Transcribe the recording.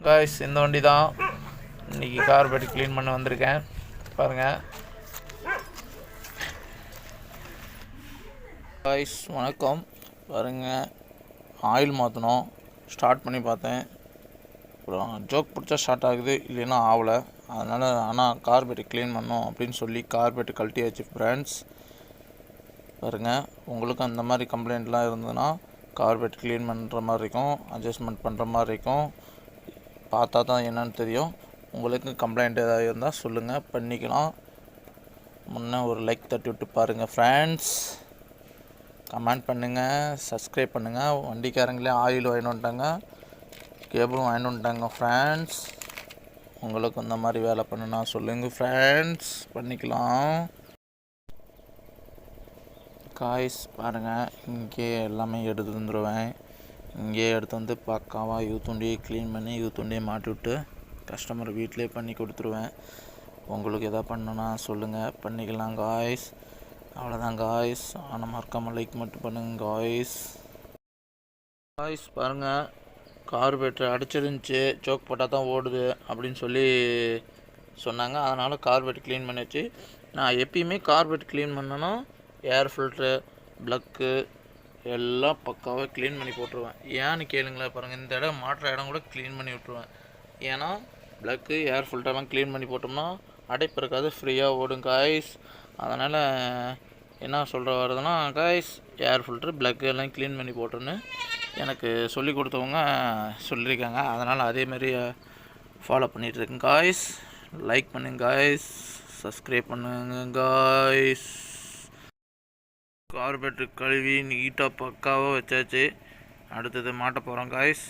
Guys இந்த வண்டி தான் இன்றைக்கி கார்பெட் க்ளீன் பண்ண வந்திருக்கேன். பாருங்கள் காய்ஸ், வணக்கம். பாருங்கள், ஆயில் மாற்றணும். ஸ்டார்ட் பண்ணி பார்த்தேன், அப்புறம் ஜோக் பிடிச்சா ஸ்டார்ட் ஆகுது, இல்லைன்னா ஆகலை. அதனால் ஆனால் கார்பெட்டை க்ளீன் பண்ணோம் அப்படின்னு சொல்லி கார்பெட்டு கழட்டியாச்சு ஃப்ரெண்ட்ஸ். பாருங்கள், உங்களுக்கும் அந்த மாதிரி கம்ப்ளைண்ட்லாம் இருந்ததுன்னா கார்பெட் க்ளீன் பண்ணுற மாதிரி இருக்கும், அட்ஜஸ்ட்மெண்ட் பண்ணுற மாதிரி இருக்கும். பார்த்தா தான் என்னன்னு தெரியும். உங்களுக்கு கம்ப்ளைண்ட் ஏதாவது இருந்தால் சொல்லுங்கள், பண்ணிக்கலாம். முன்னே ஒரு லைக் தட்டி விட்டு பாருங்கள் ஃப்ரெண்ட்ஸ். கமெண்ட் பண்ணுங்கள், சப்ஸ்கிரைப் பண்ணுங்கள். வண்டிக்காரங்களே ஆயில் வாங்கிட்டு வந்துட்டாங்க, கேபிளும் வாங்கிட்டு வந்துட்டாங்க ஃப்ரெண்ட்ஸ். உங்களுக்கு இந்த மாதிரி வேலை பண்ணுன்னா சொல்லுங்கள் ஃப்ரெண்ட்ஸ், பண்ணிக்கலாம். காய்ஸ் பாருங்கள், இங்கே எல்லாமே எடுத்து வந்துடுவேன். இங்கே எடுத்து வந்து பக்காவாக யூத்துண்டியை க்ளீன் பண்ணி யூத்துண்டியை மாட்டி விட்டு கஸ்டமர் வீட்டிலே பண்ணி கொடுத்துருவேன். உங்களுக்கு எதாவது பண்ணணுன்னா சொல்லுங்கள், பண்ணிக்கலாம் காய்ஸ். அவ்வளோதான் காய்ஸ். ஆனால் மறக்காமல் லைக் மட்டும் பண்ணுங்கள் காய்ஸ். காய்ஸ் பாருங்கள், கார்பெட்டர் அடிச்சிருந்துச்சி, சோக் போட்டால் தான் ஓடுது அப்படின்னு சொல்லி சொன்னாங்க. அதனால் கார்பெட் க்ளீன் பண்ணியாச்சு. நான் எப்பயுமே கார்பெட் க்ளீன் பண்ணேன்னா ஏர் ஃபில்ட்ரு, ப்ளக்கு எல்லாம் பக்காவாக க்ளீன் பண்ணி போட்டுருவேன். ஏன்னு கேளுங்களேன். பாருங்கள், இந்த இடம் மாட்டுற இடம் கூட க்ளீன் பண்ணி விட்ருவேன். ஏன்னா ப்ளக்கு, ஏர் ஃபில்டர்லாம் க்ளீன் பண்ணி போட்டோம்னா அடைப்பு இருக்காது, ஃப்ரீயாக ஓடும் காய்ஸ். அதனால் என்ன சொல்கிற வருதுன்னா காய்ஸ், ஏர் ஃபில்ட்ரு, ப்ளக்கு எல்லாம் க்ளீன் பண்ணி போட்டுருன்னு எனக்கு சொல்லி கொடுத்தவங்க சொல்லியிருக்காங்க. அதனால் அதேமாரி ஃபாலோ பண்ணிகிட்ருக்கேன் காய்ஸ். லைக் பண்ணுங்க காய்ஸ், சப்ஸ்கிரைப் பண்ணுங்க காய்ஸ். கார்பெட்டு கழுவி நீட்டாக பக்காவாக வச்சாச்சு. அடுத்தது மாட்ட போகிறோம் காய்ஸ்.